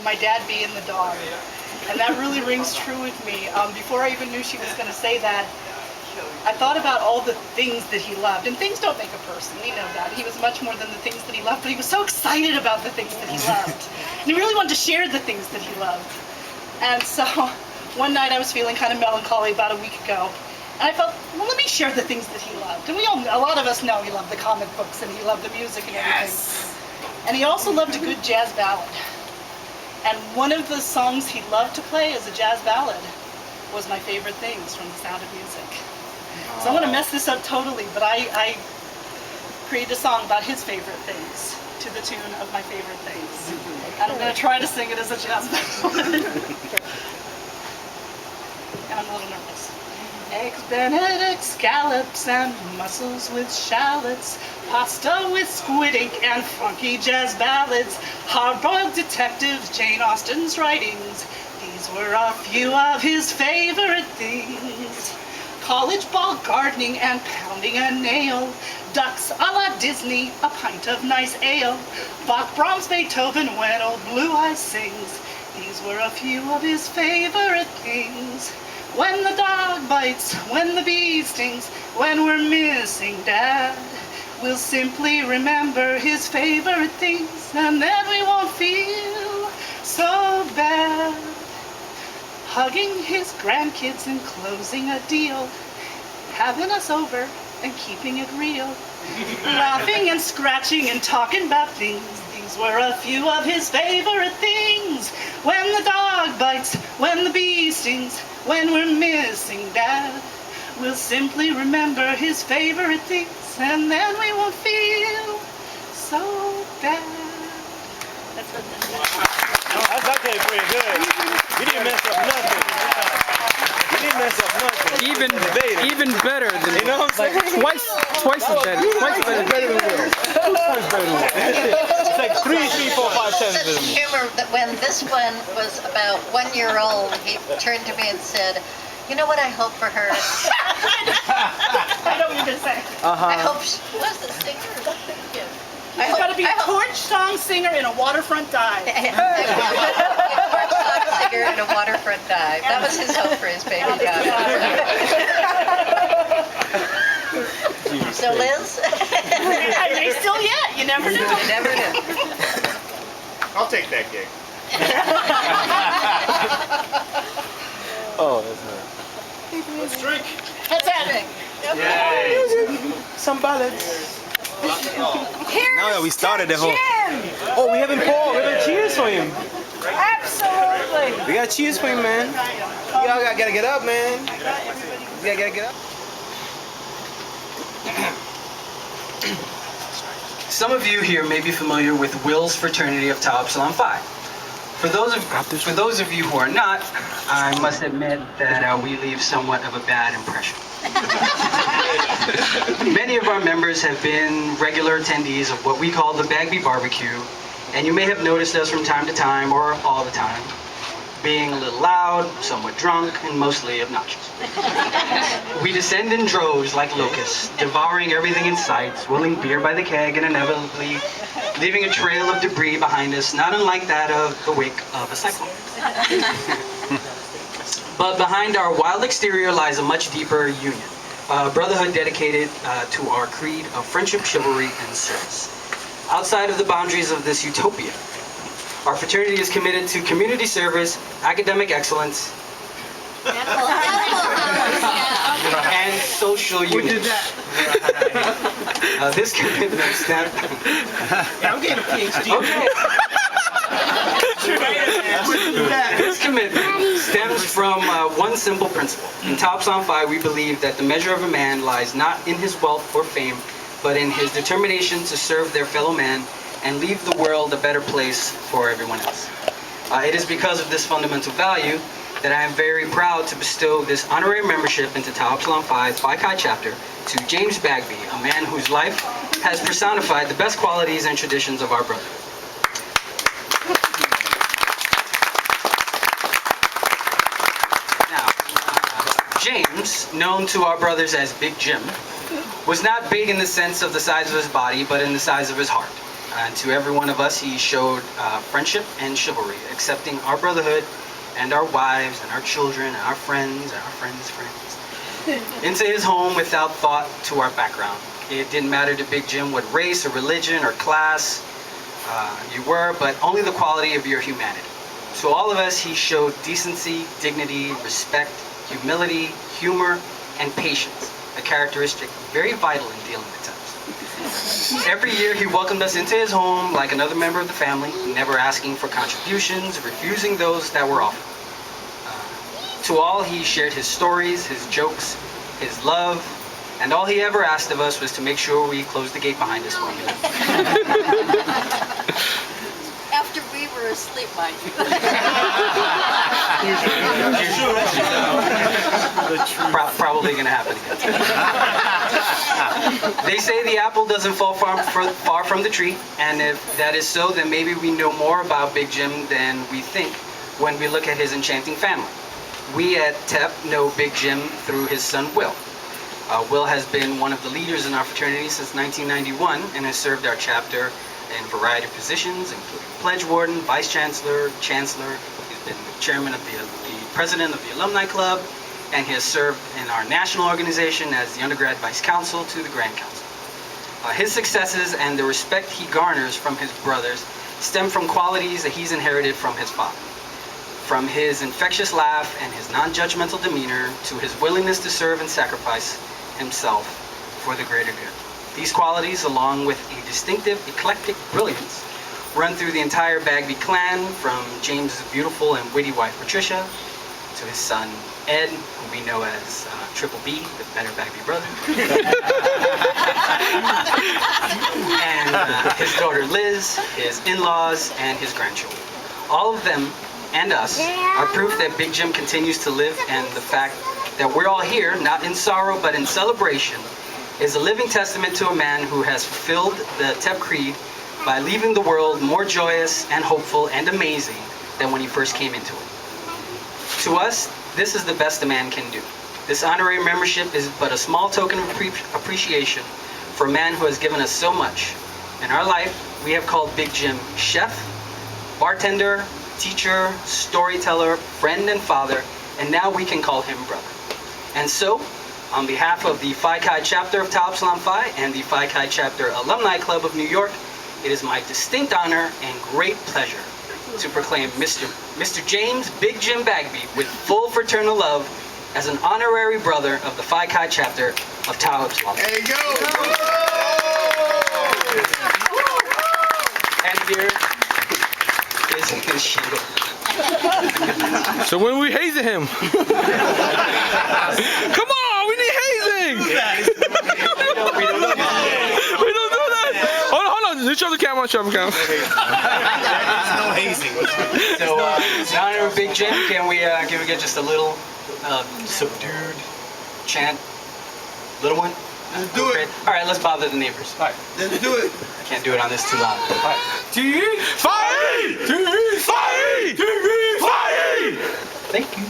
my dad being the dog. And that really rings true with me. Before I even knew she was going to say that, I thought about all the things that he loved. And things don't make a person, we know that. He was much more than the things that he loved, but he was so excited about the things that he loved. And he really wanted to share the things that he loved. And so one night I was feeling kind of melancholy about a week ago. And I felt, well, let me share the things that he loved. And a lot of us know he loved the comic books and he loved the music and everything. And he also loved a good jazz ballad. And one of the songs he loved to play as a jazz ballad was My Favorite Things from The Sound of Music. So I'm going to mess this up totally, but I created a song about his favorite things to the tune of My Favorite Things. And I'm going to try to sing it as a jazz ballad. And I'm a little nervous. Eggs Benedict, scallops, and mussels with shallots, pasta with squid ink and funky jazz ballads, hard-boiled detectives, Jane Austen's writings. These were a few of his favorite things. College ball gardening and pounding a nail, ducks a la Disney, a pint of nice ale, Bach, Brahms, Beethoven, when old Blue Eyes sings. These were a few of his favorite things. When the dog bites, when the bee stings, when we're missing Dad, we'll simply remember his favorite things, and then we won't feel so bad. Hugging his grandkids and closing a deal, having us over and keeping it real, laughing and scratching and talking about things. These were a few of his favorite things. When the dog bites, when the bee stings, when we're missing Dad, we'll simply remember his favorite things, and then we won't feel so bad. That's what that is. That's actually pretty good. You didn't mess up nothing. You didn't mess up nothing. Even better than, you know what I'm saying? Twice as better. Twice better than Will. Two times better than Will. It's like 3, 4, 5 Such times. humor that when this one was about 1 year old, he turned to me and said, "You know what I hope for her? I don't even say. I hope she was a singer. He's got to be a torch song singer in a waterfront dive. A torch song singer in a waterfront dive. That was his hope for his baby daughter. So Liz? I may still yet. You never know. You never know. I'll take that gig. Oh, that's nice. Let's drink. What's happening? Yay. Some ballads. Here's Now that we started the whole. Jim. Oh, we haven't poured. We haven't cheers for him. Absolutely. We got cheers for him, man. Y'all gotta get up, man. You gotta get up. Some of you here may be familiar with Will's fraternity of Tau Epsilon Phi. For those of you who are not, I must admit that we leave somewhat of a bad impression. Many of our members have been regular attendees of what we call the Bagby BBQ, and you may have noticed us from time to time, or all the time, being a little loud, somewhat drunk, and mostly obnoxious. We descend in droves like locusts, devouring everything in sight, swilling beer by the keg, and inevitably leaving a trail of debris behind us, not unlike that of the wake of a cyclone. But behind our wild exterior lies a much deeper union, a brotherhood dedicated to our creed of friendship, chivalry, and service. Outside of the boundaries of this utopia, our fraternity is committed to community service, academic excellence, and social unity. This commitment stems. Yeah, I'm getting a PhD. Okay. This commitment stems from one simple principle. In Tau Epsilon Phi, we believe that the measure of a man lies not in his wealth or fame, but in his determination to serve their fellow man and leave the world a better place for everyone else. It is because of this fundamental value that I am very proud to bestow this honorary membership into Tau Epsilon Phi's Phi Chi chapter to James Bagby, a man whose life has personified the best qualities and traditions of our brotherhood. Now, James, known to our brothers as Big Jim, was not big in the sense of the size of his body, but in the size of his heart. And to every one of us, he showed friendship and chivalry, accepting our brotherhood and our wives and our children and our friends and our friends' friends into his home without thought to our background. It didn't matter to Big Jim what race or religion or class you were, but only the quality of your humanity. To all of us, he showed decency, dignity, respect, humility, humor, and patience, a characteristic very vital in dealing with times. Every year he welcomed us into his home like another member of the family, never asking for contributions, refusing those that were offered. To all, he shared his stories, his jokes, his love, and all he ever asked of us was to make sure we closed the gate behind us when we left. After we were asleep, mind you. Probably going to happen again. They say the apple doesn't fall far from the tree, and if that is so, then maybe we know more about Big Jim than we think when we look at his enchanting family. We at TEP know Big Jim through his son Will. Will has been one of the leaders in our fraternity since 1991 and has served our chapter in a variety of positions, including pledge warden, vice chancellor, chancellor. He's been the chairman of the president of the alumni club, and he has served in our national organization as the undergrad vice counsel to the grand council. His successes and the respect he garners from his brothers stem from qualities that he's inherited from his father. From his infectious laugh and his non-judgmental demeanor to his willingness to serve and sacrifice himself for the greater good. These qualities, along with a distinctive, eclectic brilliance, run through the entire Bagby clan, from James's beautiful and witty wife Patricia to his son Ed, who we know as Triple B, the better Bagby brother, and his daughter Liz, his in-laws, and his grandchildren. All of them and us are proof that Big Jim continues to live, and the fact that we're all here, not in sorrow but in celebration, is a living testament to a man who has fulfilled the TEP creed by leaving the world more joyous and hopeful and amazing than when he first came into it. To us, this is the best a man can do. This honorary membership is but a small token of appreciation for a man who has given us so much. In our life, we have called Big Jim chef, bartender, teacher, storyteller, friend, and father, and now we can call him brother. And so, on behalf of the Phi Chi chapter of Tau Epsilon Phi and the Phi Chi chapter Alumni Club of New York, it is my distinct honor and great pleasure to proclaim Mr. James Big Jim Bagby with full fraternal love as an honorary brother of the Phi Chi chapter of Tau Epsilon. There you go. And here is his shield. So when we hazing him? Come on, we need hazing! We don't We don't do that! Hold on, show the camera, show the camera. There's no hazing. So, in honor of Big Jim, can we get just a little subdued chant? Little one? Let's do it. All right, let's bother the neighbors. All right. Let's do it. I can't do it on this too loud. All right. Fire! Fire! Fire! Thank you.